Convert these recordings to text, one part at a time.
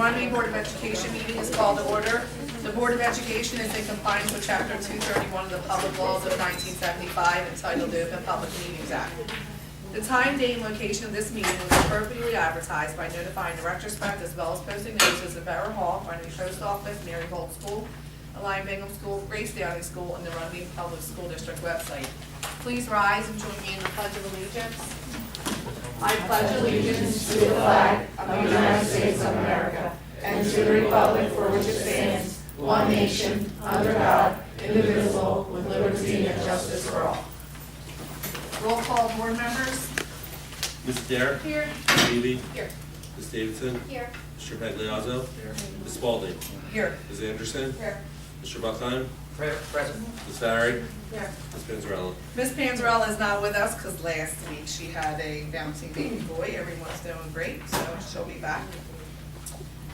Runnemede Board of Education meeting is called to order. The Board of Education is in compliance with Chapter 231 of the Public Laws of 1975 entitled the Open Public Meetings Act. The time, date, and location of this meeting was appropriately advertised by notifying the retrospect as well as posting notices at Borough Hall, Runnemede Post Office, Mary Holt School, Alliant Bingham School, Grace Downing School, and the Runnemede Public School District website. Please rise and join me in the Pledge of Allegiance. I pledge allegiance to the flag of the United States of America and to the republic for which it stands, one nation, under God, indivisible, with liberty and justice for all. Roll call, board members. Ms. Dare? Here. Ms. Beebe? Here. Ms. Davidson? Here. Mr. Pagliazzo? Here. Ms. Spalding? Here. Ms. Anderson? Here. Mr. Buckheim? Present. Ms. Farry? Here. Ms. Panzarella? Ms. Panzarella is not with us because last week she had a bouncing baby boy. Everyone's doing great, so she'll be back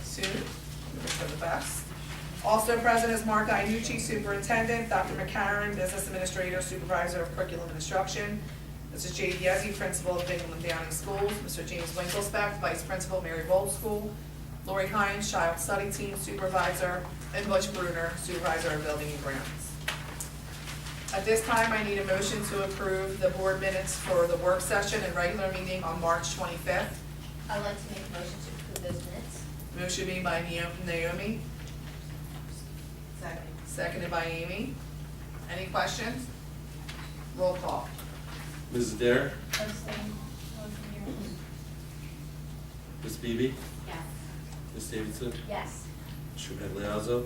soon. We wish her the best. Also present is Mark Iannucci, Superintendent, Dr. McCarron, Business Administrator, Supervisor of Curriculum and Instruction, Mrs. J. Diezi, Principal of Bingham and Downing Schools, Mr. James Winkelspeck, Vice Principal, Mary Bold School, Lori Hines, Child Study Team Supervisor, and Butch Bruner, Supervisor of Building and Grounds. At this time, I need a motion to approve the board minutes for the work session and regular meeting on March 25th. I'd like to make a motion to approve those minutes. Motion made by Naomi, Second. seconded by Amy. Any questions? Roll call. Ms. Dare? Abstain. Ms. Beebe? Yes. Ms. Davidson? Yes. Mr. Pagliazzo?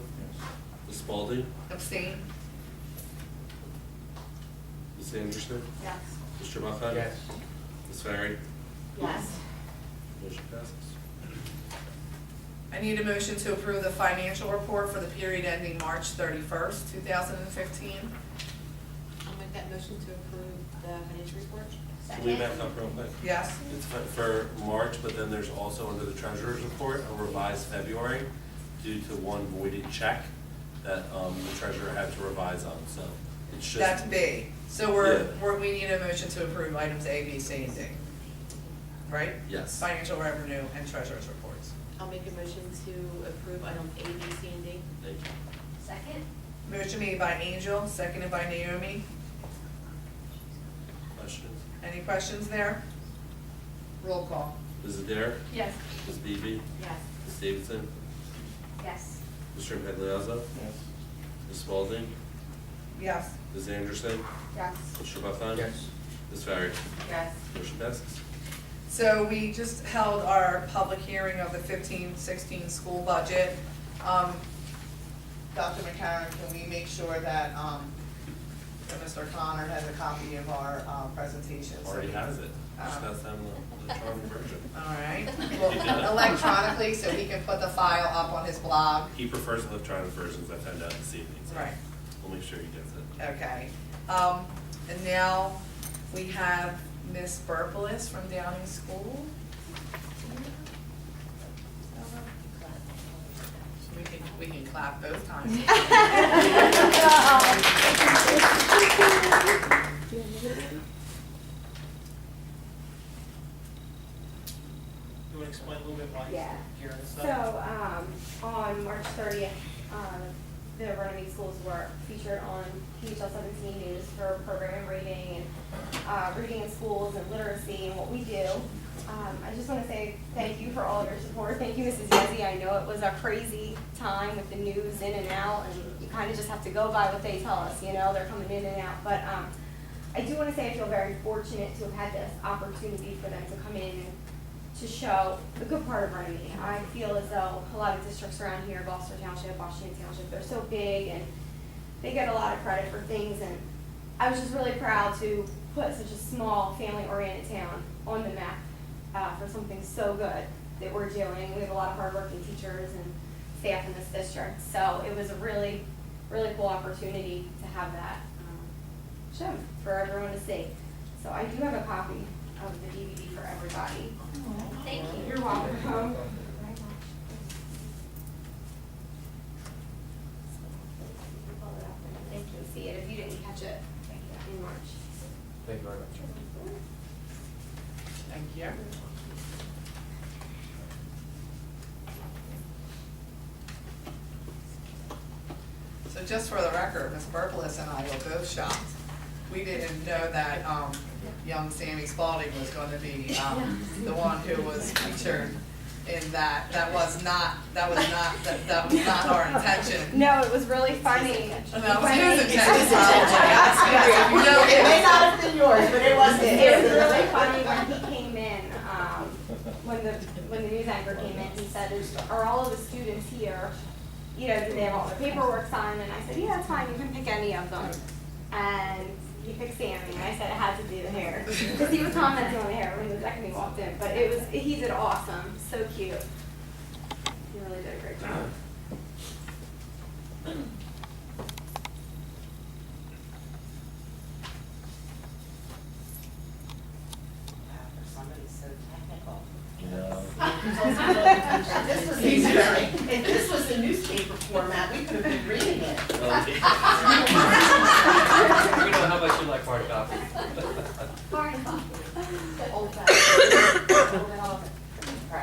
Ms. Spalding? Abstain. Ms. Anderson? Yes. Mr. Buckheim? Yes. Ms. Farry? Yes. Motion passes. I need a motion to approve the financial report for the period ending March 31st, 2015. I'll make that motion to approve the financial report. Can we back up real quick? Yes? It's for March, but then there's also under the treasurer's report, a revised February due to one voided check that the treasurer had to revise on, so it's just. That's B. So we need a motion to approve items A, B, C, and D. Right? Yes. Financial revenue and treasurer's reports. I'll make a motion to approve items A, B, C, and D. Thank you. Second. Motion made by Angel, seconded by Naomi. Questions? Any questions there? Roll call. Ms. Adair? Yes. Ms. Beebe? Yes. Ms. Davidson? Yes. Mr. Pagliazzo? Yes. Ms. Spalding? Yes. Ms. Anderson? Yes. Mr. Buckheim? Yes. Ms. Farry? Yes. Motion passes. So we just held our public hearing of the 15-16 school budget. Dr. McCarron, can we make sure that Mr. Connor has a copy of our presentation? Already has it. Just has to have the charming version. All right, well, electronically, so he can put the file up on his blog. He prefers electronic versions, I found out this evening, so Right. we'll make sure he gets it. Okay, and now we have Miss Burpolis from Downing School. We can clap both times. You want to explain a little bit why Yeah. you're here and stuff? So, on March 30th, the Runnemede schools were featured on PHL 17 News for program rating and reading in schools and literacy and what we do. I just want to say thank you for all of your support. Thank you, Mrs. Yezi. I know it was a crazy time with the news in and out, and you kind of just have to go by what they tell us, you know, they're coming in and out. But I do want to say I feel very fortunate to have had this opportunity for them to come in and to show the good part of Runnemede. I feel as though a lot of districts around here, Gloucester Township, Washington Township, they're so big and they get a lot of credit for things, and I was just really proud to put such a small family-oriented town on the map for something so good that we're doing. We have a lot of hardworking teachers and staff in this district, so it was a really, really cool opportunity to have that shown for everyone to see. So I do have a copy of the DVD for everybody. Thank you. You're welcome. Thank you. See it if you didn't catch it in March. Thank you very much. Thank you. just for the record, Ms. Burpolis and I were both shocked. We didn't know that, young Sammy Spalding was gonna be, the one who was featured in that. That was not our intention. No, it was really funny. That was his intention, probably, yes, you know, It may not have been yours, but it was his. It was really funny when he came in, when the news anchor came in, he said, are all of the students here, you know, do they have all their paperwork signed? And I said, yeah, that's fine, you can pick any of them. And he picked Sammy, and I said it had to be the hair. Because he was commenting on the hair when the second he walked in, but he did awesome, so cute. He really did a great job. Somebody's so technical. Yeah. This was if this was the newspaper format, we could have been reading it. We know how much you like hard copy. Old fashioned.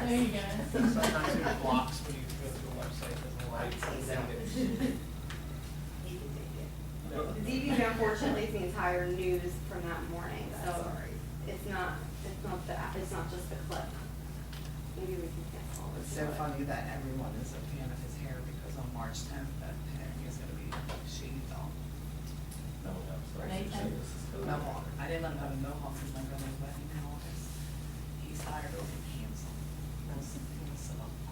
There you go. Sometimes it blocks when you go to the website, doesn't like send it. The DVD unfortunately is the entire news from that morning, so it's not just the clip. Maybe we can get all It's this. so funny that everyone is a fan of his hair because on March 10th, that hair is gonna be shaved off. Mohawk. I didn't let him have a mohawk since my brother's wedding in August. He's hired over handsome.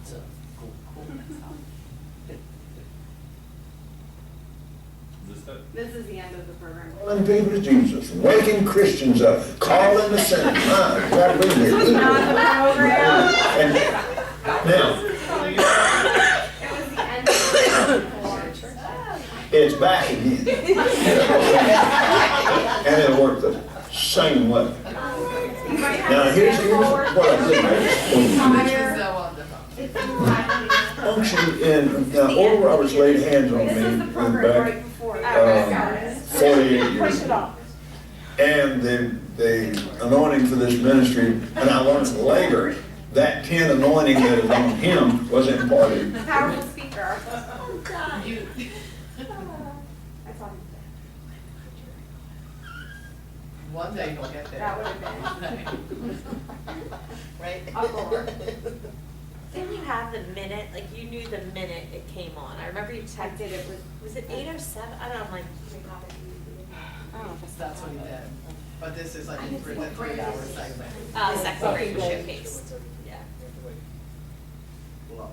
So cool. This is the end of the program. Calling people to Jesus, waking Christians up, calling the sinner. My God, we This was not the program. And now, It was the end of the program. it's back again. And it'll work the same way. You might have Now, to here's stand forward. what I did. Entire- so on the phone. It's entirely- Function in, now, Oral Roberts laid hands on me This was the in program right back before. 48 years ago. And the anointing for this ministry, and I learned later, that 10 anointing that is on him was imparted. Powerful speaker. You, I saw him. one day you'll get there. That would have been. Right? Uproar. Didn't you have the minute, like you knew the minute it came on? I remember you I texted did it with. was it 8:07? I don't know, I'm like, I don't know if it's. That's what he did. But this is like the 3-hour segment. second grade showcase. Yeah. Love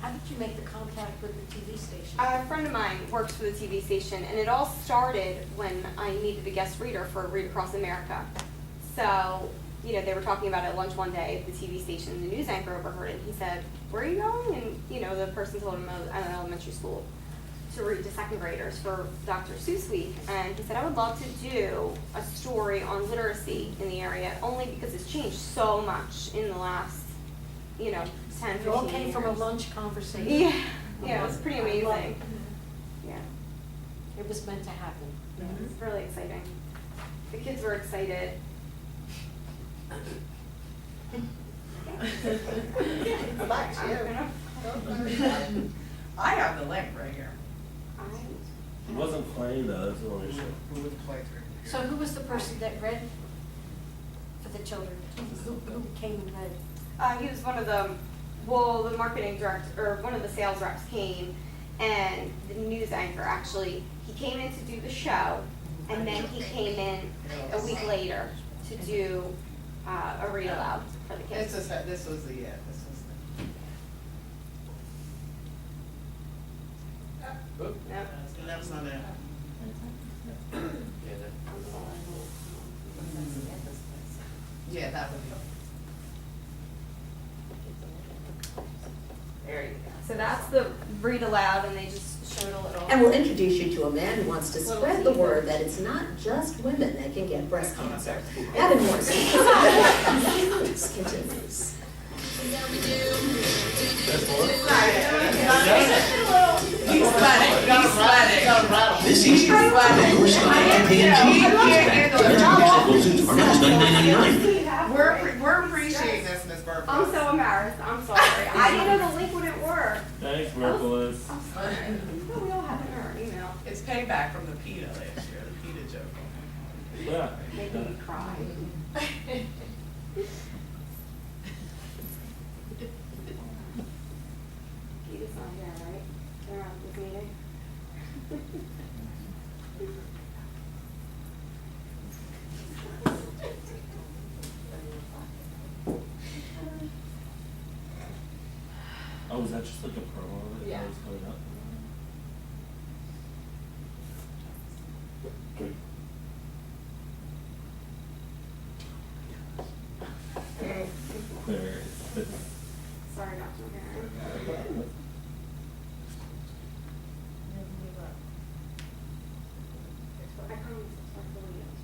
How did you make the contact with the TV station? A friend of mine works for the TV station, and it all started when I needed a guest reader for Read Across America. So, you know, they were talking about it at lunch one day at the TV station, the news anchor overheard it, and he said, where are you going? And, you know, the person told him, I'm in elementary school, to read to second graders for Dr. Seuss Week. And he said, I would love to do a story on literacy in the area, only because it's changed so much in the last, you know, 10, 15 years. It all came from a lunch conversation. Yeah, it was pretty amazing. Yeah, It was meant to happen. it's really exciting. The kids were excited. Relax, I'm yeah. gonna- I have the link right here. He wasn't playing though, that's the only issue. Who would play through? So who was the person that read for the children? Who came and read? He was one of the marketing director, or one of the sales reps came, and the news anchor actually, he came in to do the show, and then he came in a week later to do a read aloud for the kids. This was the. Yep. That's not it. Yeah, that would be. There you go. So that's the read aloud, and they just showed a little. And we'll introduce you to a man who wants to spread the word that it's not just women that can get breast cancer. Evan Morrison. Please continues. He's sweating. This Easter, your style campaign He can't handle it. Men's Wear Cycles are now $99.99 99. We're appreciating this, Ms. Burke. I'm so embarrassed, I'm sorry. I didn't know the link wouldn't work. Thanks, Merkulis. I'm sorry. No, we all have it in our email. It's payback from the PETA last year, the PETA joke. Yeah. Making me cry. Peter's not here, right? They're on this meeting. Oh, was that just like a promo of it? Yeah. That was coming up? There. Sorry, Dr. McGarren. I promise it's like the Williams.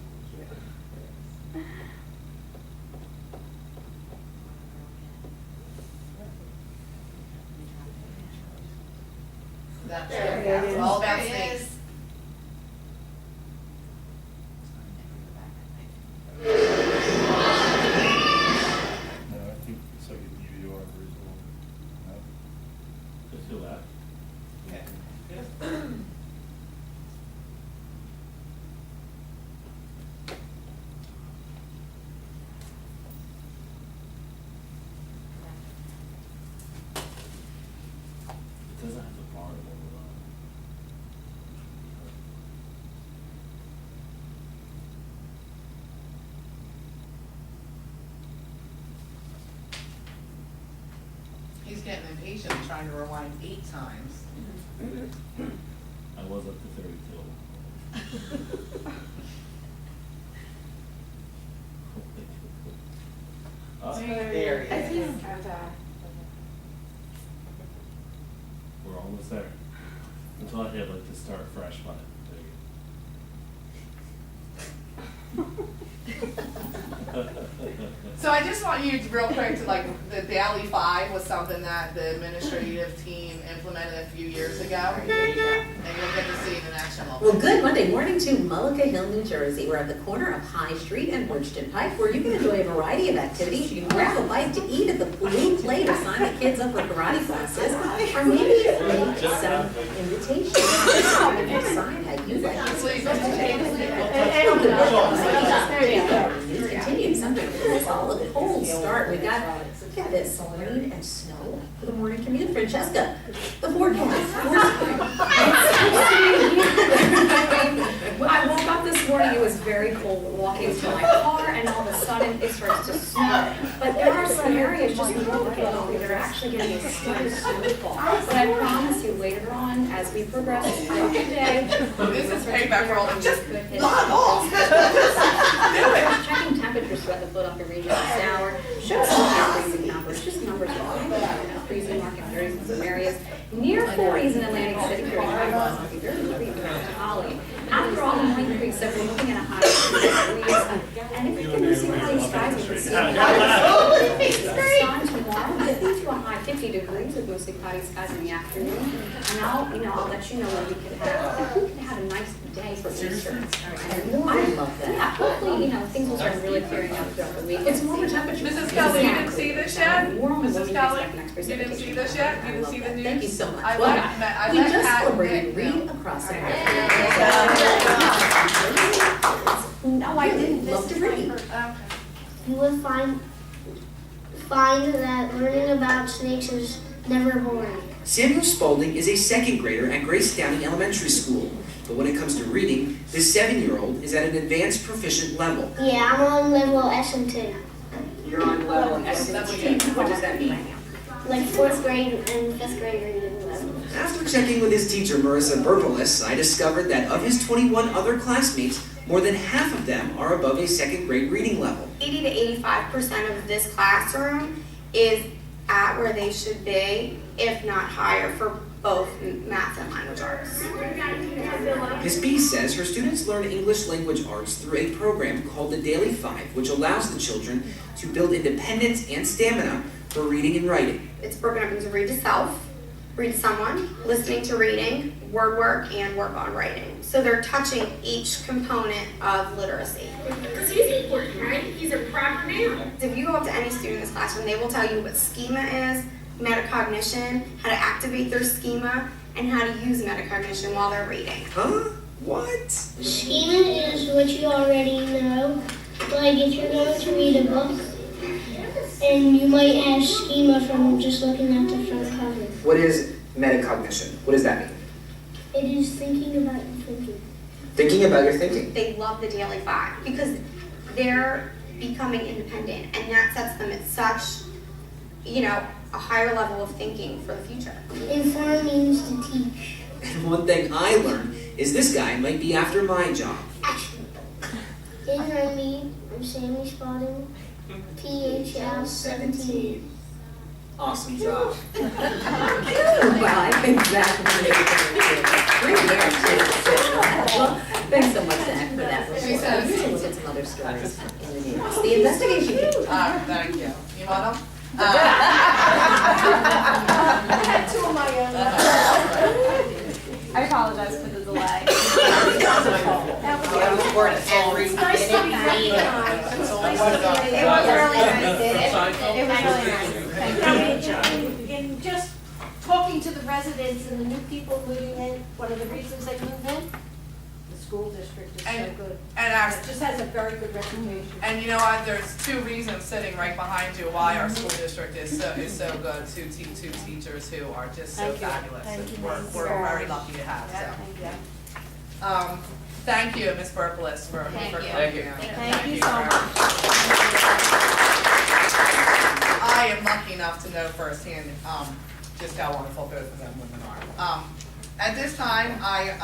It's all about snakes. No, I think it's like a UUR original. No? Just feel that. It doesn't have the bar logo on it. He's getting impatient, trying to rewind 8 times. I was up to 32. There he is. We're almost there. Until I hit like the start fresh button. There you go. So I just want you to, real quick, to like, the Daily 5 was something that the administrative team implemented a few years ago. And you'll get to see it in action a little Well, bit. good Monday morning to Mullica Hill, New Jersey. We're at the corner of High Street and Bridgeton Pike, where you can enjoy a variety of activities. You can grab a bite to eat at the Blue Plate or sign the kids up for karate classes, or maybe make some invitations. Decide how you like to Please. continue something with all the cold start. We got, look at this, rain and snow for the morning commute. Francesca, the forecast. I woke up this morning, it was very cold, walking to my car, and all of a sudden it starts to snow. But there are some areas just locally that are actually getting a slight snowfall. But I promise you, later on, as we progress throughout the day. This is payback for all the just could hit- log off. Checking temperatures throughout the Philadelphia region this hour shows some freezing numbers, just numbers off. Freezing market varies in some areas. Near 40s in Atlantic City, 35 be very pretty throughout Holly. After all the morning creeks, so we're looking at a high of 40 degrees. And if you can see how these skies, you can see the sun tomorrow, dipping to a high 50 degrees with mostly cloudy skies in the afternoon. And I'll let you know when we can have a nice day for Easter. And I love that. yeah, hopefully, things will start really clearing up throughout the week. It's warmer temperatures. Mrs. Kelly, you didn't see this yet? Warm Mrs. warming Kelly, expect next you didn't see precipitation. this yet? You I didn't love see the that. news? Thank you so much. I Well, let we Pat just and celebrated Nick know. Read Across America. No, I didn't. Love to read. You will find that learning about snakes is never boring. Samuel Spaulding is a second grader at Grace Downey Elementary School. But when it comes to reading, this 7-year-old is at an advanced proficient level. Yeah, I'm on level S&T. You're on level S&T. What does that mean? Like 4th grade and 5th grade reading level. After checking with his teacher, Marissa Berbelis, I discovered that of his 21 other classmates, more than half of them are above a second grade reading level. 80 to 85% of this classroom is at where they should be, if not higher, for both math and language arts. Ms. B says her students learn English language arts through a program called the Daily 5, which allows the children to build independence and stamina for reading and writing. It's broken up into read to self, read to someone, listening to reading, word work and work on writing. So they're touching each component of literacy. Because he's important, right? He's a proper noun. If you go up to any student in this classroom, they will tell you what schema is, metacognition, how to activate their schema, and how to use metacognition while they're reading. Huh? What? Schema is what you already know. Like if you're going to read a book, and you might have schema from just looking at the front cover. What is metacognition? What does that mean? It is thinking about your thinking. Thinking about your thinking. They love the Daily Five because they're becoming independent, and that sets them at such, a higher level of thinking for the future. Inform means to teach. And one thing I learned is this guy might be after my job. In Runnemede, I'm Sammy Spotting, PHL 17. Awesome job. Well, I think Zach was really good. Well, thanks so much, Zach, for that. She says. We'll get some other stories in the news. The investigation team. Thank you. You want them? I had two of my own. I apologize for the delay. It's nice to be recognized. It was really nice. It was really nice. And just talking to the residents and the new people moving in, one of the reasons they moved in, the school district is so good. And It just has a very good reputation. And you know what, there's two reasons sitting right behind you why our school district is so good. Two teachers who are just so fabulous. We're very lucky to have, so. Thank you, Ms. Burpolis, for coming. Thank you so much. I am lucky enough to know firsthand just how wonderful both of them women are. At this time, I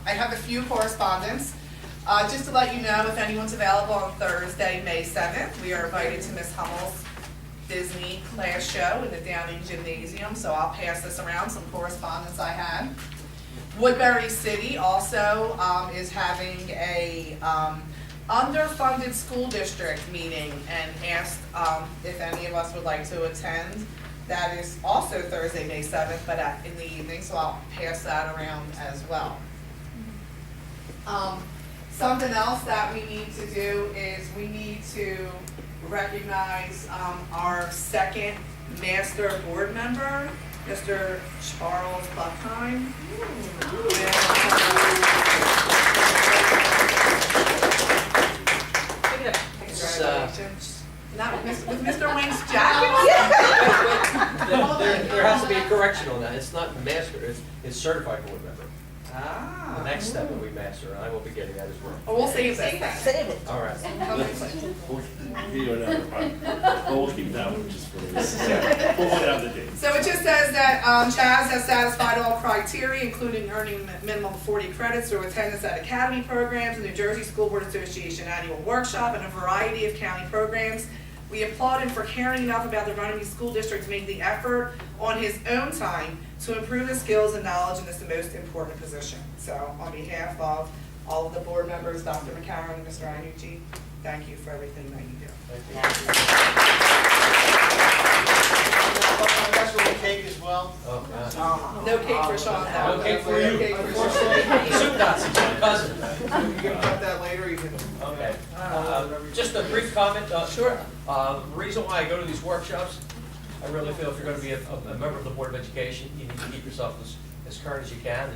have a few correspondence. Just to let you know, if anyone's available on Thursday, May 7th, we are invited to Miss Hummel's Disney class show in the Downing Gymnasium, so I'll pass this around, some correspondence I had. Woodbury City also is having a underfunded school district meeting and asked if any of us would like to attend. That is also Thursday, May 7th, but in the evening, so I'll pass that around as well. Something else that we need to do is we need to recognize our second master board member, Mr. Charles Buckheim. Congratulations. Not with Mr. Wink's jacket. There has to be a correction on that. It's not master, it's certified board member. Ah. The next step will be master, and I will be getting that as well. Oh, we'll save that. Save it. All right. We'll give you another one, but we'll keep that one just for this. We'll put out the date. So it just says that Chaz has satisfied all criteria, including earning minimum 40 credits through attendance at academy programs, the New Jersey School Board Association annual workshop, and a variety of county programs. We applaud him for caring enough about the Runnemede School District to make the effort on his own time to improve his skills and knowledge in this the most important position. So on behalf of all of the board members, Dr. McCarron and Mr. Iannucci, thank you for everything that you do. Special cake as well? Oh, God. No cake for Sean, though. No cake for you. No cake for Sean. Soup nuts, it's my cousin. You can cut that later, you can. Okay. Just a brief comment. Sure. The reason why I go to these workshops, I really feel if you're going to be a member of the Board of Education, you need to keep yourself as current as you can,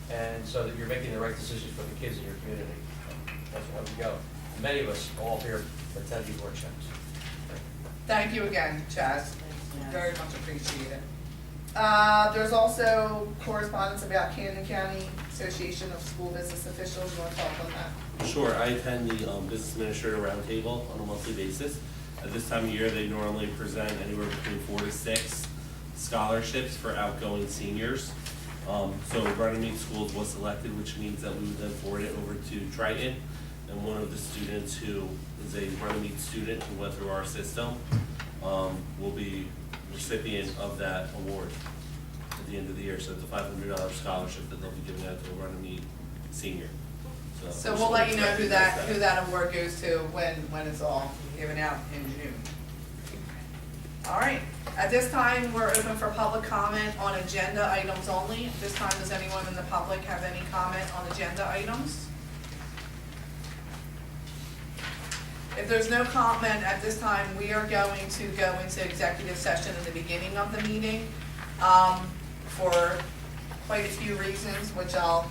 and so that you're making the right decisions for the kids in your community. That's why we go. Many of us all here attend these workshops. Thank you again, Chaz. Very much appreciated. There's also correspondence about Camden County Association of School Business Officials. You want to talk on that? Sure, I attend the Business Administrator Roundtable on a monthly basis. At this time of year, they normally present anywhere between 4 to 6 scholarships for outgoing seniors. So Runnemede Schools was selected, which means that we would then forward it over to Triton. And one of the students who is a Runnemede student who went through our system will be recipient of that award at the end of the year. So it's a $500 scholarship that they'll be giving out to a Runnemede senior. So we'll let you know who that award goes to when it's all given out in June. All right, at this time, we're open for public comment on agenda items only. At this time, does anyone in the public have any comment on agenda items? If there's no comment at this time, we are going to go into executive session in the beginning of the meeting for quite a few reasons, which I'll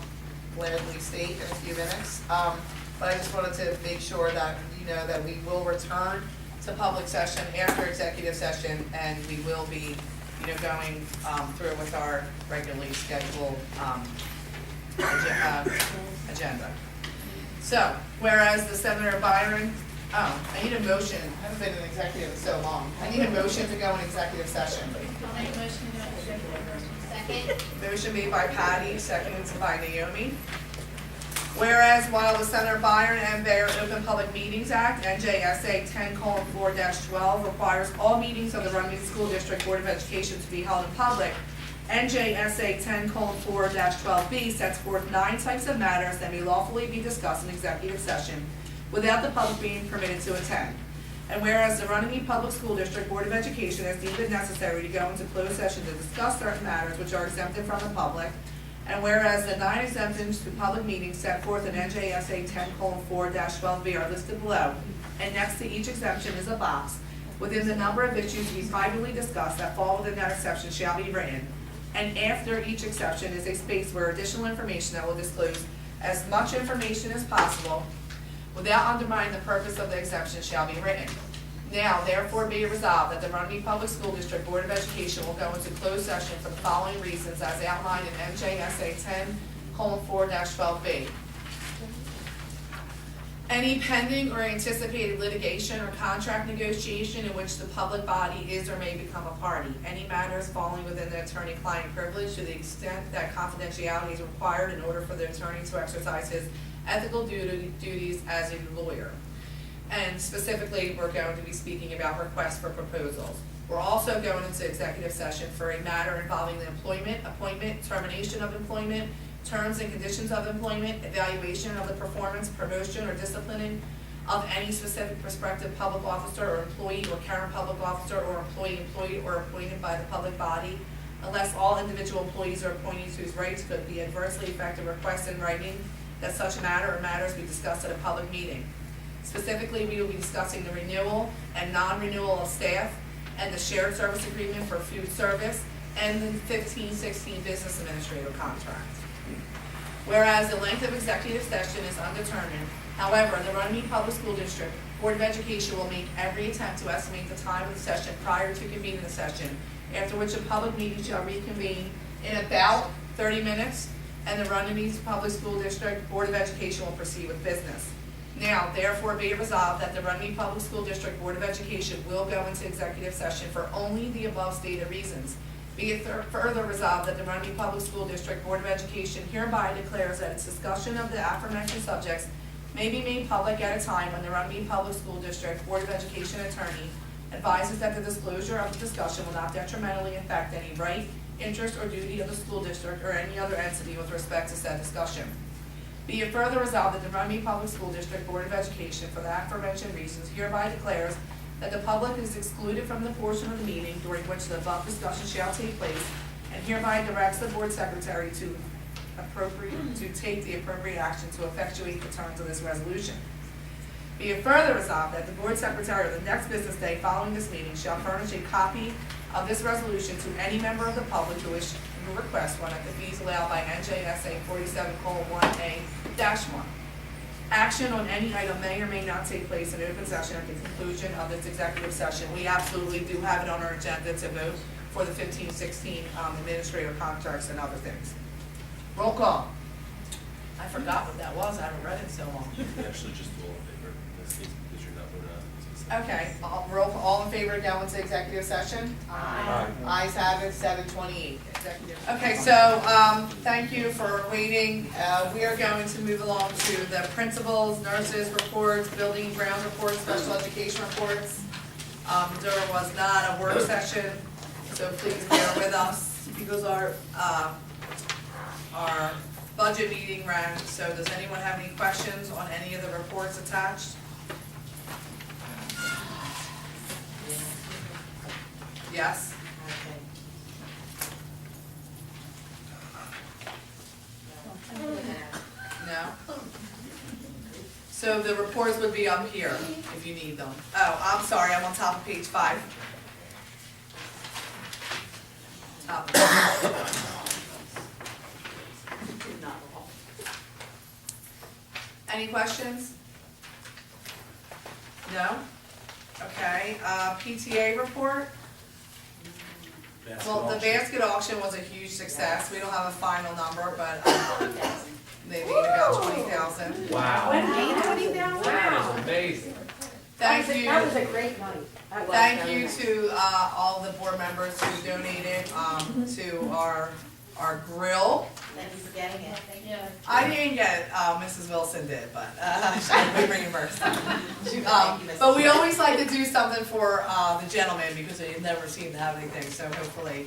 gladly state in a few minutes. But I just wanted to make sure that you know that we will return to public session after executive session, and we will be, going through with our regularly scheduled agenda. So, whereas the Senator Byron, I need a motion. I haven't been in executive in so long. I need a motion to go in executive session. I'll make a motion to go into executive session. Second. Motion made by Patty, seconded by Naomi. Whereas while the Senator Byron and Bear Open Public Meetings Act, NJSA 10:4-12, requires all meetings of the Runnemede School District Board of Education to be held in public, NJSA 10:4-12B sets forth 9 types of matters that may lawfully be discussed in executive session without the public being permitted to attend. And whereas the Runnemede Public School District Board of Education has deemed it necessary to go into closed session to discuss certain matters which are exempted from the public, and whereas the 9 exemptions to public meetings set forth in NJSA 10:4-12B are listed below, and next to each exemption is a box within the number of issues to be privately discussed that fall within that exception shall be written, and after each exception is a space where additional information that will disclose as much information as possible without undermining the purpose of the exemption shall be written. Now, therefore be it resolved that the Runnemede Public School District Board of Education will go into closed session for the following reasons as outlined in NJSA 10:4-12B. Any pending or anticipated litigation or contract negotiation in which the public body is or may become a party. Any matters falling within the attorney-client privilege to the extent that confidentiality is required in order for the attorney to exercise his ethical duties as a lawyer. And specifically, we're going to be speaking about requests for proposals. We're also going into executive session for a matter involving the employment, appointment, termination of employment, terms and conditions of employment, evaluation of the performance, promotion, or disciplining of any specific prospective public officer or employee or current public officer or employee employed or appointed by the public body, unless all individual employees or appointees whose rights could be adversely affected request in writing that such matter or matters be discussed at a public meeting. Specifically, we will be discussing the renewal and non-renewal of staff and the shared service agreement for food service and the 15-16 business administrator contract. Whereas the length of executive session is undetermined, however, the Runnemede Public School District Board of Education will make every attempt to estimate the time of the session prior to convening the session, after which a public meeting shall reconvene in about 30 minutes, and the Runnemede Public School District Board of Education will proceed with business. Now, therefore, be it resolved that the Runnemede Public School District Board of Education will go into executive session for only the above stated reasons. Be it further resolved that the Runnemede Public School District Board of Education hereby declares that its discussion of the aforementioned subjects may be made public at a time when the Runnemede Public School District Board of Education attorney advises that the disclosure of the discussion will not detrimentally affect any right, interest, or duty of the school district or any other entity with respect to said discussion. Be it further resolved that the Runnemede Public School District Board of Education, for the aforementioned reasons, hereby declares that the public is excluded from the portion of the meeting during which the above discussion shall take place, and hereby directs the board secretary to take the appropriate action to effectuate the terms of this resolution. Be it further resolved that the board secretary of the next business day following this meeting shall furnish a copy of this resolution to any member of the public who request one at the fees allowed by NJSA 47:1A-1. Action on any item may or may not take place in open session at the conclusion of this executive session. We absolutely do have it on our agenda to vote for the 15-16 administrative contracts and other things. Roll call. I forgot what that was. I haven't read it in so long. You can actually just do all in favor in this case because you're not voting on it specifically. Okay, all in favor of going into executive session? Aye. Ayes have it, 7:28. Okay, so, thank you for waiting. We are going to move along to the principals, nurses reports, building and ground reports, special education reports. There was not a work session, so please bear with us because our budget meeting ran. So does anyone have any questions on any of the reports attached? Yes? No? So the reports would be up here if you need them. Oh, I'm sorry, I'm on top of page 5. Top of page 5. Any questions? No? Okay, PTA report? Well, the basket auction was a huge success. We don't have a final number, but they made about 20,000. Wow. $20,000? That is amazing. Thank you. That was a great night. That was Thank very you nice. to all the board members who donated to our grill. Thank you for getting it. I didn't get it, Mrs. Wilson did, but we reimbursed. But we always like to do something for the gentlemen because they never seem to have anything, so hopefully.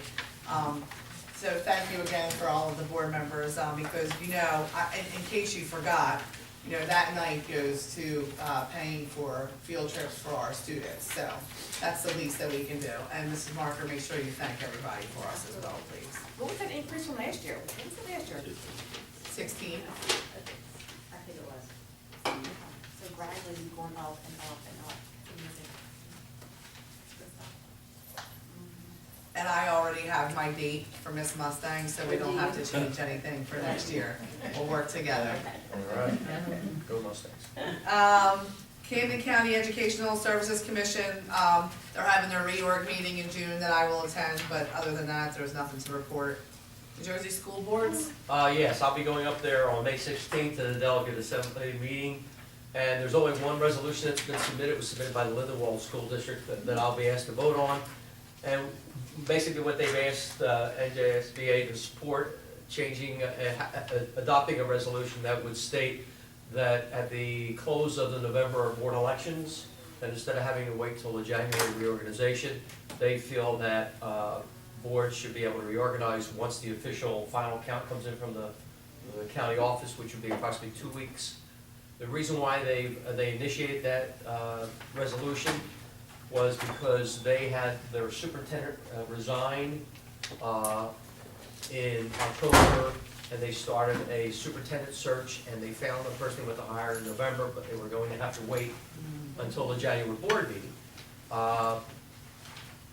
So thank you again for all of the board members, because in case you forgot, that night goes to paying for field trips for our students, so that's the least that we can do. And Mrs. Marker, make sure you thank everybody for us as well, please. What was that increase from last year? What was it last year? 16. I think it was. So gradually going up and up and up. And I already have my date for Miss Mustang, so we don't have to change anything for next year. We'll work together. All right. Go Mustangs. Camden County Educational Services Commission, they're having their reorg meeting in June that I will attend, but other than that, there's nothing to report. New Jersey School Boards? Yes, I'll be going up there on May 16th to the Delegate Assembly meeting. And there's only one resolution that's been submitted. It was submitted by the Lindenwold School District that I'll be asked to vote on. And basically what they've asked NJSBA to support, adopting a resolution that would state that at the close of the November board elections, that instead of having to wait till the January reorganization, they feel that boards should be able to reorganize once the official final count comes in from the county office, which would be approximately 2 weeks. The reason why they initiated that resolution was because they had their superintendent resign in October, and they started a superintendent search, and they found the person they went to hire in November, but they were going to have to wait until the January board meeting.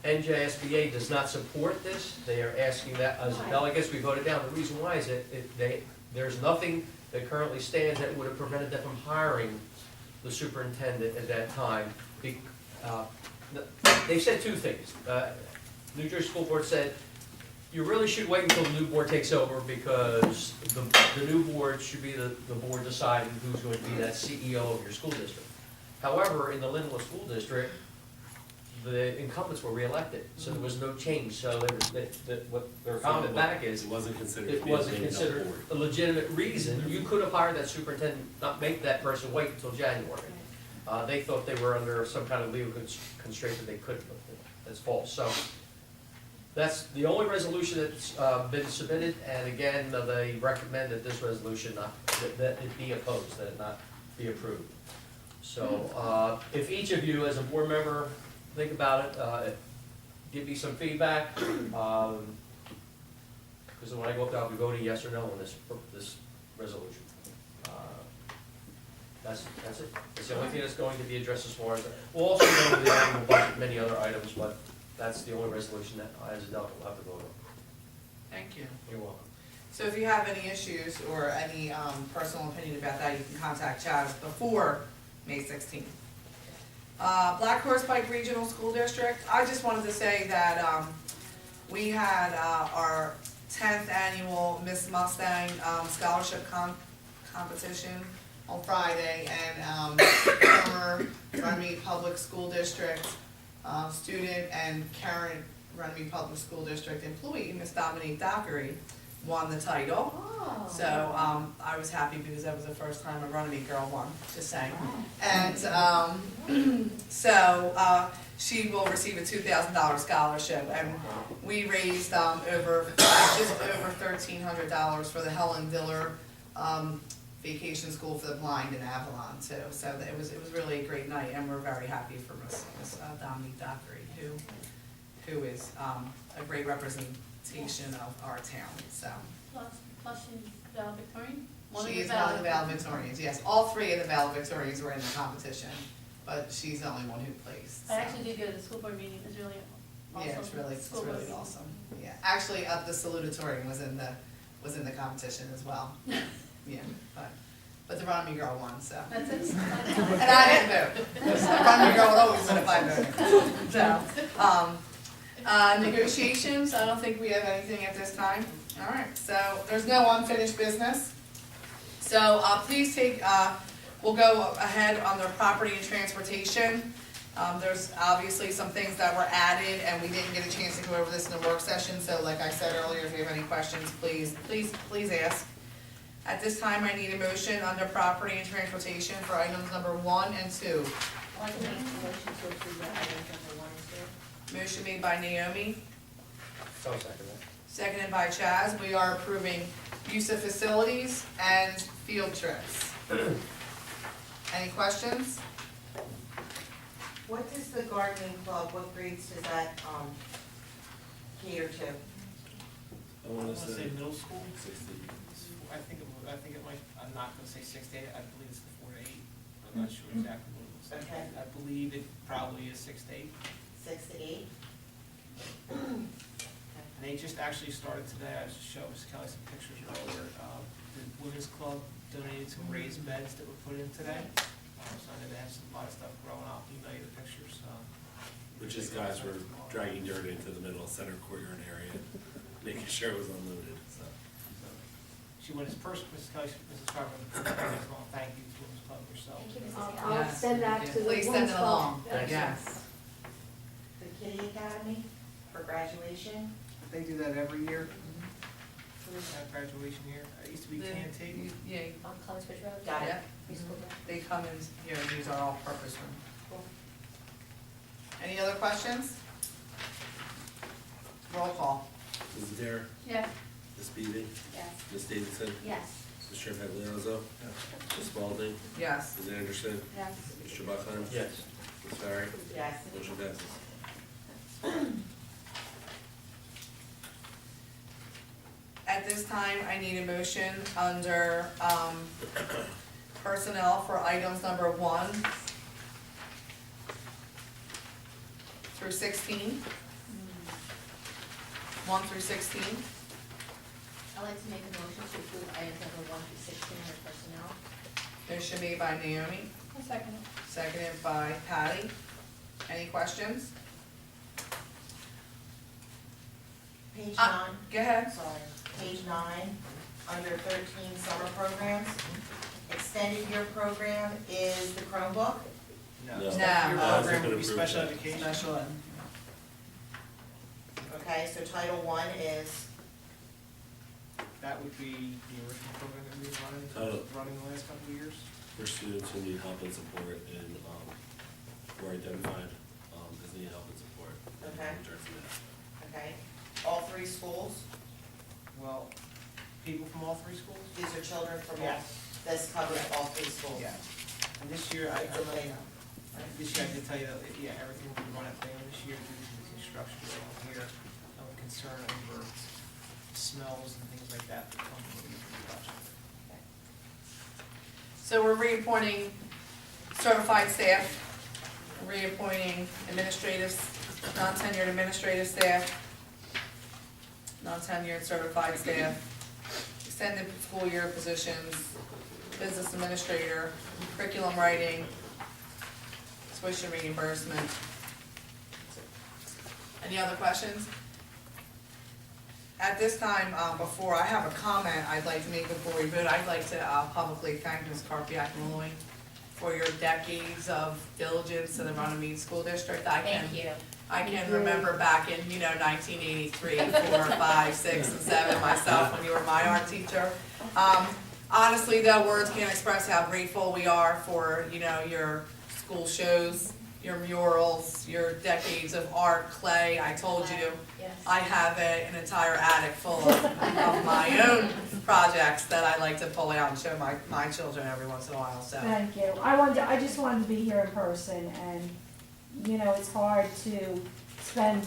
NJSBA does not support this. They are asking that as delegates, we voted down. The reason why is that there's nothing that currently stands that would have prevented them from hiring the superintendent at that time. They said two things. New Jersey School Board said, you really should wait until the new board takes over because the new board should be the board deciding who's going to be that CEO of your school district. However, in the Lindenwood School District, the incumbents were reelected, so there was no change. So what their comment back is, it wasn't considered a legitimate reason. You could have hired that superintendent, not make that person wait until January. They thought they were under some kind of legal constraint that they couldn't. That's false. So that's the only resolution that's been submitted, and again, they recommend that this resolution that it be opposed, that it not be approved. So if each of you, as a board member, think about it, give me some feedback, because when I go up there, I'll be voting yes or no on this resolution. That's it. That's the only thing that's going to be addressed as far as, we'll also go over the annual budget, many other items, but that's the only resolution that I as a delegate will have to vote on. Thank you. You're welcome. So if you have any issues or any personal opinion about that, you can contact Chaz before May 16th. Black Horse Pike Regional School District, I just wanted to say that we had our 10th annual Miss Mustang scholarship competition on Friday, and former Runnemede Public School District student and current Runnemede Public School District employee, Miss Dominique Dockery, won the title. Oh. So I was happy because that was the first time a Runnemede girl won, just saying. And so she will receive a $2,000 scholarship, and we raised just over $1,300 for the Helen Diller vacation school for the blind in Avalon too. So it was really a great night, and we're very happy for Miss Dominique Dockery, who is a great representation of our town, so. Plus she's valedictorian? She is one of the valedictorians, yes. All three of the valedictorians were in the competition, but she's the only one who placed. I so. actually did go to the school board meeting, it was really awesome. Yeah, it's School board really meeting. awesome. Yeah, actually, the salutatorian was in the competition as well. Yeah, but the Runnemede girl won, so. That's it. And I didn't vote. The Runnemede girl would always win if I voted. So, negotiations, I don't think we have anything at this time. All right, so there's no unfinished business. So, please take, we'll go ahead on the property and transportation. There's obviously some things that were added, and we didn't get a chance to go over this in the work session, so like I said earlier, if you have any questions, please ask. At this time, I need a motion under property and transportation for items number 1 and 2. I'd like to make a motion to approve the items number 1 and 2. Motion made by Naomi, So second that. seconded by Chaz. We are approving use of facilities and field trips. Any questions? What does the gardening club, what grades does that, cater to? I wanna I wanna say say middle school. 60. I think it might, I'm not gonna say 6 to 8, I believe it's the 4 to 8. I'm not sure exactly what it was. Okay. I believe it probably is 6 to 8. 6 to 8? And they just actually started today, I was just showing Kelly some pictures earlier. The women's club donated some raised beds that were put in today. So I know they have a lot of stuff growing up, email you the pictures. Which is guys were dragging dirt into the middle center courtyard area, making sure it was unloaded, so. She went as person, Mrs. Kelly, Mrs. Carver, thank you to Women's Club yourself. Thank you, Mrs. I'll Yes. send that to the Please send women's it club. along. Yes. The Kitty Academy for graduation? They do that every year. At graduation year, it used to be TNT. Yeah, On College Bridge Road? Got it. yeah. Preschool, yeah. They come in, you know, use our all-purpose room. Any other questions? Roll call. Mrs. Dare, Yes. Ms. Beebe, Yes. Ms. Davidson, Yes. Mr. Pagliazzo, Ms. Spalding, Yes. Ms. Anderson, Yes. Mr. Buckheim. Yes. Ms. Barry, Yes. motion passes. At this time, I need a motion under, personnel for items number 1 through 16. 1 through 16. I'd like to make a motion to approve items number 1 through 16 under personnel. Motion made by Naomi, I'll second it. seconded by Patty. Any questions? Page Uh, 9, Go ahead. sorry, page 9, under 13 summer programs. Extended year program is the Chromebook. No. Your No. program would be Approved special that. education. Special ed. Okay, so Title I is, That would be the original program that we were running the last couple of years. For students who need help and support and, were identified, as needing help and support. Okay. in Jersey Minnesota. okay, all 3 schools? Well, people from all 3 schools? These are children from all, Yes. this covers all 3 schools? Yeah. And this year, I Delay. this year I did tell you that, yeah, everything will be run at plan this year due to the construction going on here. I'm concerned over smells and things like that that come with the project. So we're reappointing certified staff, reappointing administrative, non-tenured administrative staff, non-tenured certified staff, extended school year positions, business administrator, curriculum writing, tuition reimbursement. Any other questions? At this time, before, I have a comment I'd like to make before we vote. I'd like to publicly thank Ms. Carpiak-Malloy for your decades of diligence in the Runnemede School District. Thank you. I can remember back in, 1983, 4, 5, 6, and 7, myself, when you were my art teacher. Honestly, though, words can't express how grateful we are for, your school shows, your murals, your decades of art, clay. I told you, Yes. I have an entire attic full of my own projects that I like to pull out and show my children every once in a while, so. Thank you. I just wanted to be here in person, and, it's hard to spend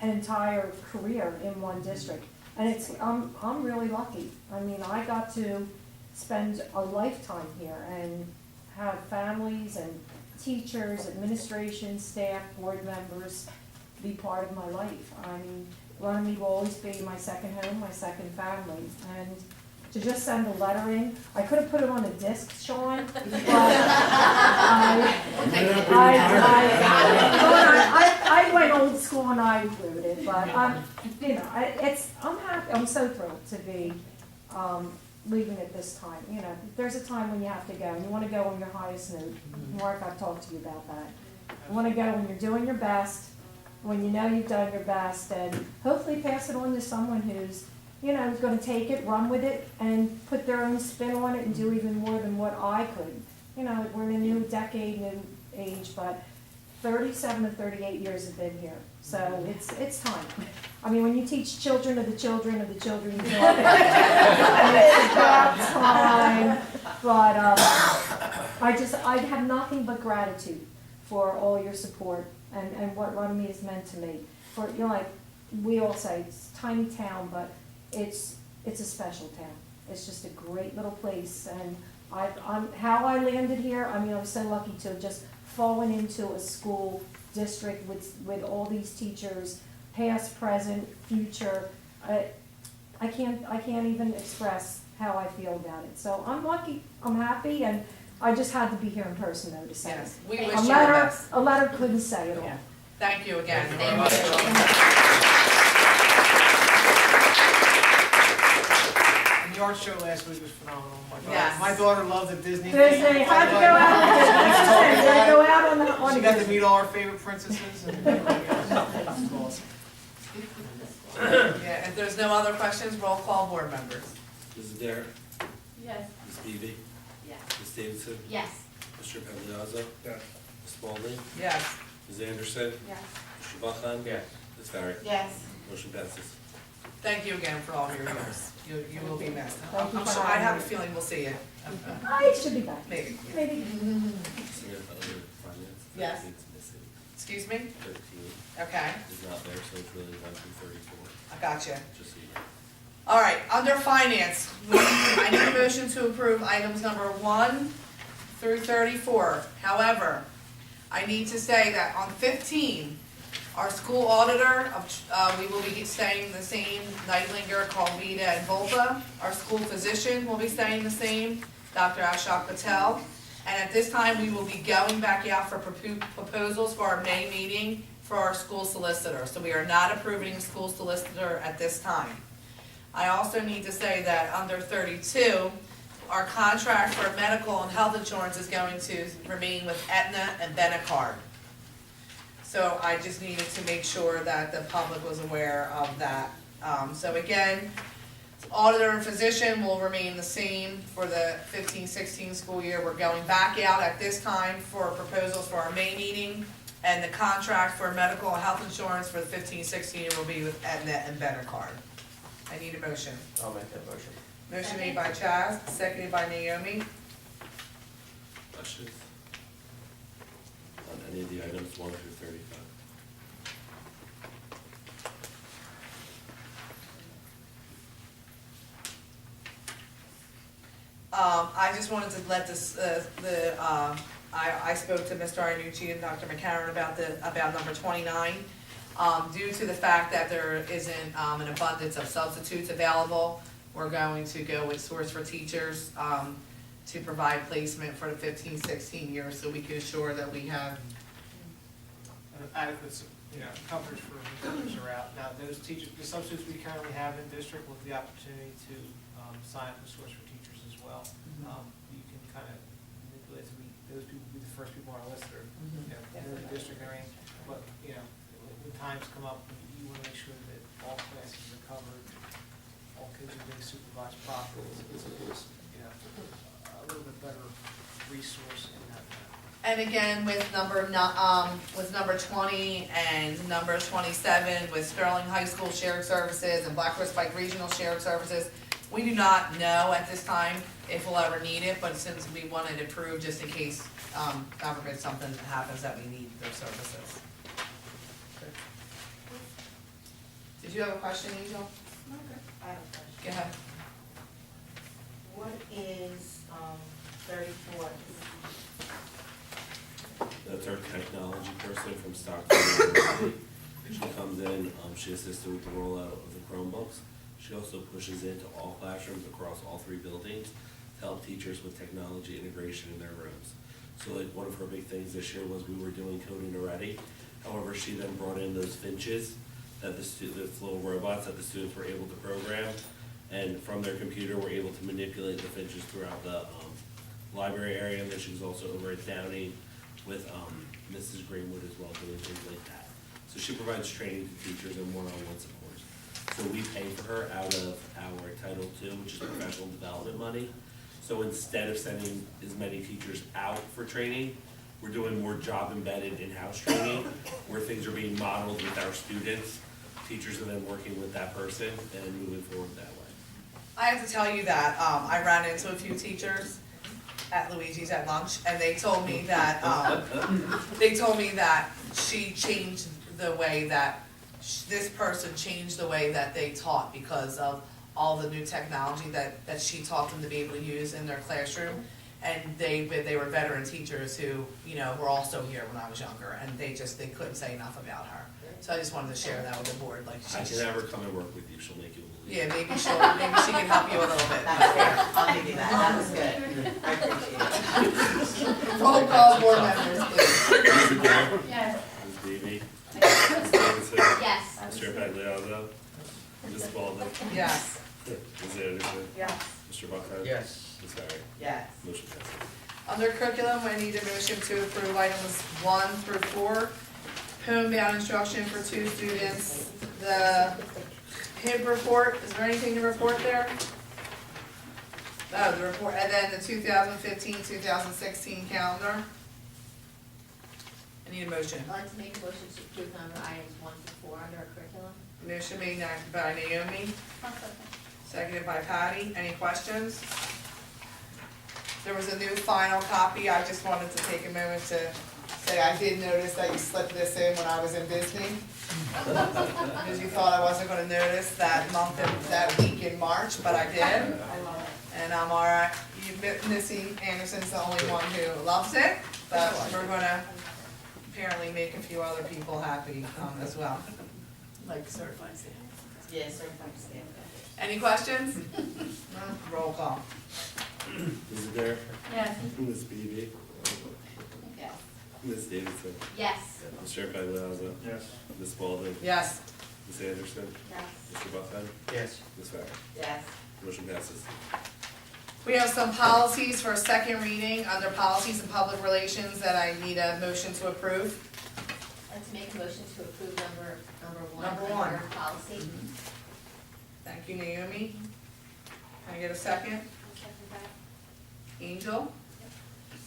an entire career in one district. And I'm really lucky. I mean, I got to spend a lifetime here and have families and teachers, administration, staff, board members be part of my life. I mean, Runnemede will always be my second home, my second family. And to just send a letter in, I could have put it on a disc, Sean, but I went old school and I wrote it, but you know, I'm happy, I'm so thrilled to be leaving at this time. You know, there's a time when you have to go, and you want to go on your highest note. Mark, I've talked to you about that. You want to go when you're doing your best, when you know you've done your best, and hopefully pass it on to someone who's, you know, going to take it, run with it, and put their own spin on it and do even more than what I could. You know, we're in a new decade, new age, but 37 to 38 years have been here. So it's time. I mean, when you teach children of the children of the children, you know, it's about time. But I have nothing but gratitude for all your support and what Runnemede has meant to me. For, you know, like we all say, it's a tiny town, but it's a special town. It's just a great little place, and how I landed here. I mean, I'm so lucky to have just fallen into a school district with all these teachers, past, present, future. I can't even express how I feel about it. So I'm lucky. I'm happy, and I just had to be here in person though to say Yes, it. we wish you the best. A letter couldn't say it all. Yeah. Thank you again. Thank you. And the art show last week was phenomenal. Yes. My daughter loved the Disney. Disney, how'd you go out? Go out on She the got to meet all our favorite princesses and everything else. It was awesome. Yeah, if there's no other questions, roll call board members. Mrs. Dare? Yes. Ms. Beebe? Yes. Ms. Davidson? Yes. Mr. Pagliazzo? Yes. Ms. Spalding? Yes. Ms. Anderson? Yes. Mr. Buckheim? Yes. Ms. Barry? Yes. Motion passes. Thank you again for all of your years. You will be missed. Thank you I'm for sure, I having have a me. feeling we'll see you. I should be back. Maybe. Maybe. So we have other finance. Yes. 13's missing. Excuse me? 13 Okay, is not there, so it's really 1 through 34, I got you. just so you know. All right, under finance, I need a motion to approve items number 1 through 34. However, I need to say that on 15, our school auditor, we will be staying the same, Neidlinger, Calvita, and Volpa. Our school physician will be staying the same, Dr. Ashok Patel. And at this time, we will be going back out for proposals for our May meeting for our school solicitor. So we are not approving school solicitor at this time. I also need to say that under 32, our contract for medical and health insurance is going to remain with Aetna and Benecard. So I just needed to make sure that the public was aware of that. So again, auditor and physician will remain the same for the 15-16 school year. We're going back out at this time for proposals for our May meeting, and the contract for medical and health insurance for the 15-16 year will be with Aetna and Benecard. I need a motion. I'll make that motion. Motion made by Chaz, seconded by Naomi. Questions? On any of the items 1 through 35? I just wanted to let this, I spoke to Mr. Iannucci and Dr. McCarron about number 29. Due to the fact that there isn't an abundance of substitutes available, we're going to go with Source for Teachers to provide placement for the 15-16 years, so we can assure that we have Adequate, coverage for when teachers are out. Now, those teachers, the substitutes we currently have in district will have the opportunity to sign up with Source for Teachers as well. You can kind of manipulate to those people will be the first people on our list that are, in the district area. But, when times come up, you want to make sure that all classes are covered, all kids are being supervised properly. It's a little bit better resource in that. And again, with number 20 and number 27, with Sterling High School Shared Services and Black Horse Pike Regional Shared Services, we do not know at this time if we'll ever need it, but since we wanted it approved just in case, God forbid, something happens that we need their services. Did you have a question, Angel? I have a question. Go ahead. What is, 34? That's our technology person from Stockton University. She comes in, she assisted with the rollout of the Chromebooks. She also pushes into all classrooms across all 3 buildings to help teachers with technology integration in their rooms. So like one of her big things this year was we were doing coding already. However, she then brought in those finches that the little robots that the students were able to program. And from their computer, were able to manipulate the finches throughout the library area. And then she was also over at Downing with Mrs. Greenwood as well, doing things like that. So she provides training to teachers and one-on-one support. So we pay for her out of our Title II, which is professional development money. So instead of sending as many teachers out for training, we're doing more job-embedded in-house training, where things are being modeled with our students. Teachers are then working with that person and moving forward that way. I have to tell you that, I ran into a few teachers at Luigi's at lunch, and they told me that, she changed the way that, this person changed the way that they taught because of all the new technology that she taught them to be able to use in their classroom. And they were veteran teachers who, you know, were also here when I was younger, and they couldn't say enough about her. So I just wanted to share that with the board, like I can have her come and work with you, she'll make you believe. yeah, maybe she can help you a little bit. That's fair, I'll give you that, that was good. I appreciate it. Roll call, board members, please. Mrs. Adair? Yes. Ms. Beebe? Ms. Davidson? Yes. Mr. Pagliazzo? Ms. Baldwin? Yes. Ms. Anderson? Yes. Mr. Buckheim? Yes. Ms. Barry? Yes. Motion passes. Under curriculum, I need a motion to approve items 1 through 4. Homebound instruction for 2 students. The HIB report, is there anything to report there? Oh, the report, and then the 2015-2016 calendar. I need a motion. I'd like to make a motion to approve number items 1 to 4 under our curriculum. Motion made by Naomi, seconded by Patty. Any questions? There was a new final copy. I just wanted to take a moment to say I did notice that you slipped this in when I was in Disney. Because you thought I wasn't gonna notice that that week in March, but I did. And I'm all right. Missy Anderson's the only one who loves it, but we're gonna apparently make a few other people happy as well. Like certified stamp. Yeah, certified stamp. Any questions? No? Roll call. Mrs. Adair? Yes. Ms. Beebe? Yes. Ms. Davidson? Yes. Mr. Pagliazzo? Yes. Ms. Baldwin? Yes. Ms. Anderson? Yes. Mr. Buckheim? Yes. Ms. Barry? Yes. Motion passes. We have some policies for a second reading under policies and public relations that I need a motion to approve. I'd like to make a motion to approve number 1 Number 1. under policy. Thank you, Naomi. Can I get a second? Angel?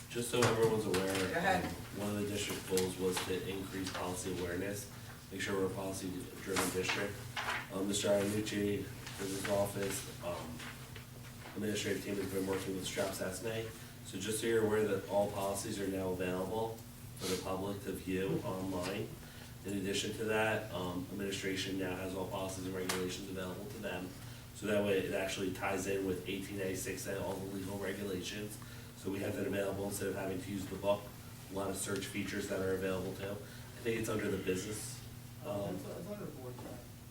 Just so everyone's aware, Go ahead. one of the district goals was to increase policy awareness, make sure we're a policy-driven district. Mr. Ianucci, his office, administrative team has been working with Strap Sassnay. So just so you're aware that all policies are now available for the public to view online. In addition to that, administration now has all policies and regulations available to them. So that way it actually ties in with 18A, 6A, all the legal regulations. So we have that available instead of having to use the book. A lot of search features that are available too. I think it's under the business.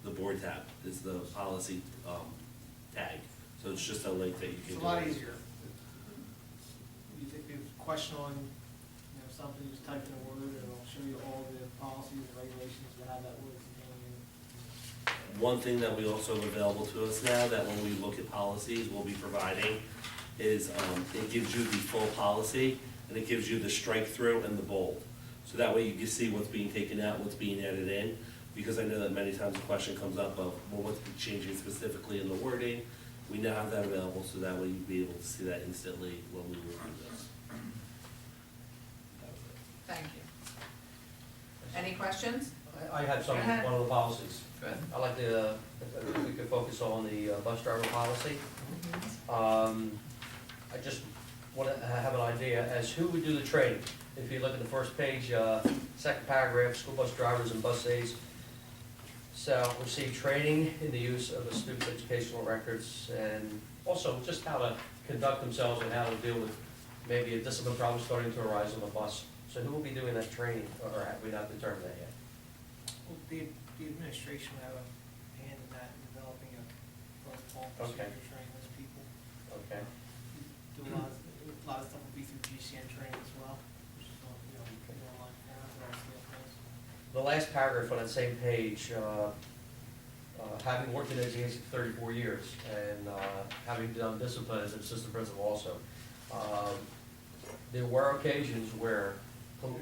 The board tab is the policy tag. So it's just a link that you can. It's a lot easier. You take a question on, something, just type in a word, and it'll show you all the policies and regulations that have that word contained in it. One thing that we also have available to us now, that when we look at policies, we'll be providing, is it gives you the full policy, and it gives you the strike through and the bold. So that way you can see what's being taken out, what's being added in, because I know that many times a question comes up of, well, what's changing specifically in the wording? We now have that available, so that way you'll be able to see that instantly when we review this. Thank you. Any questions? I had some, Go ahead. one of the policies. Good. I'd like to, if we could focus on the bus driver policy. I just want to have an idea as who would do the training. If you look at the first page, second paragraph, school bus drivers and bus aides, shall receive training in the use of the student's educational records and also just how to conduct themselves and how to deal with maybe a discipline problem starting to arise on the bus. So who will be doing that training, or have we not determined that yet? Well, the administration will have a hand in that, in developing a protocol Okay. procedure training those people. Okay. Do a lot of stuff will be through GCN training as well, which is, online forums that The last paragraph on that same page, having worked in education for 34 years and having done discipline as an assistant principal also, there were occasions where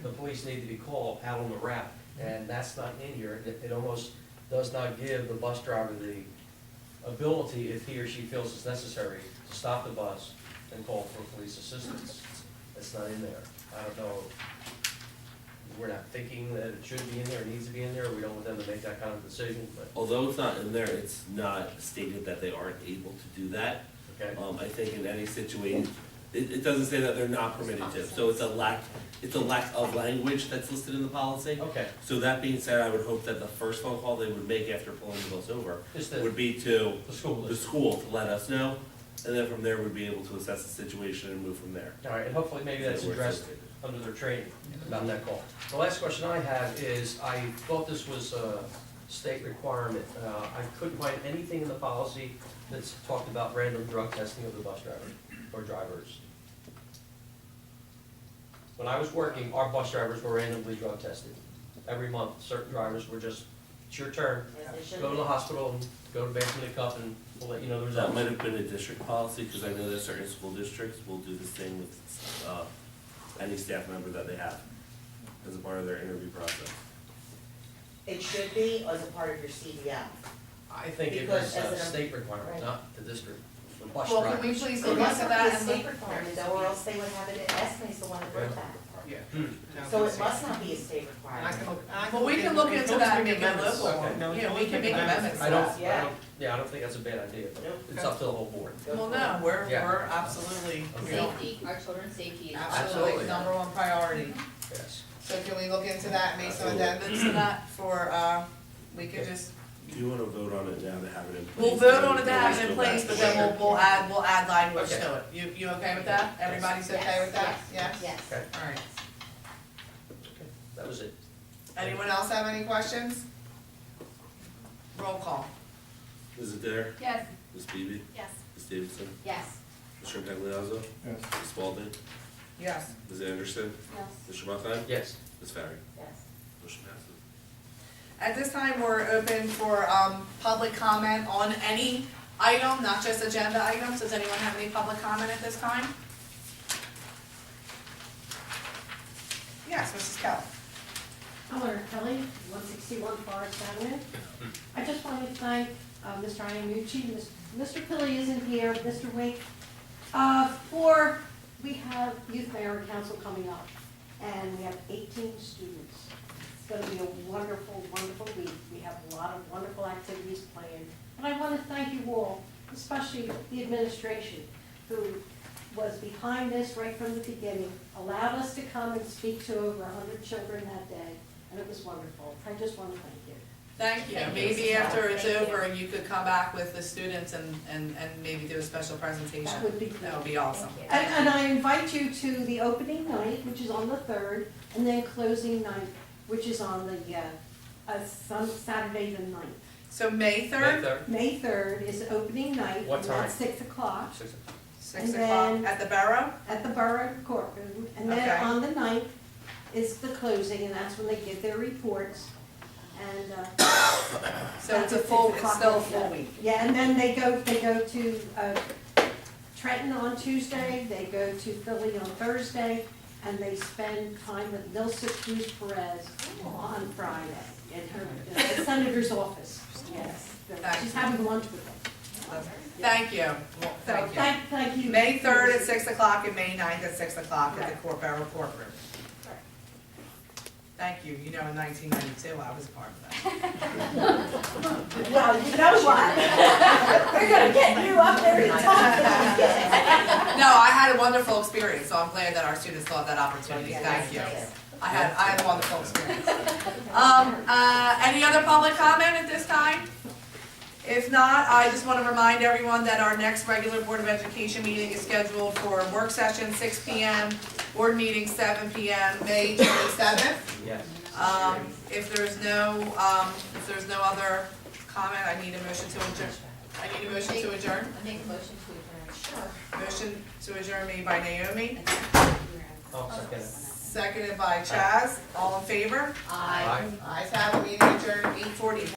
the police need to be called out on the route, and that's not in here. It almost does not give the bus driver the ability, if he or she feels it's necessary, to stop the bus and call for police assistance. It's not in there. I don't know, we're not thinking that it should be in there, or needs to be in there, or we don't want them to make that kind of decision, but, Although it's not in there, it's not stated that they aren't able to do that. okay? I think in any situation, it doesn't say that they're not permitted to, so it's a lack of language that's listed in the policy. Okay. So that being said, I would hope that the first phone call they would make after pulling the bus over Just the, would be to the school the list. school to let us know, and then from there we'd be able to assess the situation and move from there. All right, and hopefully maybe that's addressed under their training about that call. The last question I have is, I thought this was a state requirement. I couldn't find anything in the policy that's talked about random drug testing of the bus driver or drivers. When I was working, our bus drivers were randomly drug tested. Every month, certain drivers were just, it's your turn, go to the hospital and go to Benjamin and Cup and we'll let you know the results. That might have been a district policy, because I know that certain school districts will do the same with any staff member that they have as a part of their interview process. It should be as a part of your CDL. I think it Because was as a an- state requirement, not the district, the bus Well, drivers. can we please It look into must not be that a and state look? requirement though, or else they would have it, Esme's the one that wrote that. Yeah. Hmm. So it must not be a state And I requirement. can look. Well, we can look into that and make it local. Okay. Yeah, we can make amendments to I that. don't, I don't think that's a bad idea, but Nope. it's up to the whole board. Well, no, we're Yeah. absolutely, Safety, our children's safety is. absolutely Absolutely. number one priority. Yes. So can we look into that, make some Absolutely. amendments to that for, we could just, Do you wanna vote on it now to have it in place? we'll vote on it to have it in Go place, back but to then later. we'll add language Okay. to it. You okay with that? Everybody's okay with that? Yes? Yes. Okay, All right. okay, that was it. Anyone else have any questions? Roll call. Is it there? Yes. Ms. Beebe? Yes. Ms. Davidson? Yes. Mr. Impagliazzo? Yes. Ms. Spalding? Yes. Ms. Anderson? Yes. Mr. Buckheim? Yes. Ms. Farry? Yes. Motion passes. At this time, we're open for, public comment on any item, not just agenda items. Does anyone have any public comment at this time? Yes, Mrs. Kelly. Eleanor Kelly, 161 Forest Avenue. I just want to thank Mr. Ianucci, Mr. Pilley isn't here, Mr. Wink, we have Youth Mayor and Council coming up, and we have 18 students. It's going to be a wonderful, wonderful week. We have a lot of wonderful activities planned. And I want to thank you all, especially the administration, who was behind this right from the beginning, allowed us to come and speak to over 100 children that day, and it was wonderful. I just want to thank you. Thank you. Thank you, Maybe Mrs. after Kelly. it's Thank you. over, you could come back with the students and maybe do a special presentation. That would be great. That would be awesome. Thank And I invite you to the opening night, which is on the 3rd, and then closing night, which is on the, Saturday the 9th. So May May 3rd, 3rd, May 3rd is opening night. What and time? that's 6 o'clock 6 o'clock. 6 And o'clock then- at the Borough? at the Borough Courtroom. And then Okay. on the 9th is the closing, and that's when they give their reports. And, So it's that's a at full, 6 it's o'clock still a that full day. week. Yeah, and then they go to Trenton on Tuesday, they go to Philly on Thursday, and they spend time with Nilsa Cruz Perez on Friday in her the senator's office. Yes, she's having lunch with them. Thank you. Well, So thank you. thank you. May 3rd at 6 o'clock and May 9th at 6 o'clock at the Borough Courtroom. Thank you. thank you. You know, in 1992, I was part of that. Well, you know what? We're gonna get you up there to talk about it. No, I had a wonderful experience, so I'm glad that our students saw that opportunity. Thank you. I had a wonderful experience. Any other public comment at this time? If not, I just want to remind everyone that our next regular Board of Education meeting is scheduled for work session 6 p.m., board meeting 7 p.m., May 27th. Yes. If there's no other comment, I need a motion to adjourn. I need a motion to adjourn. I make a motion to adjourn. Sure. Motion to adjourn made by Naomi, Oh, second. seconded by Chaz. All in favor? Aye. Ayes have it, meeting adjourned 8:40.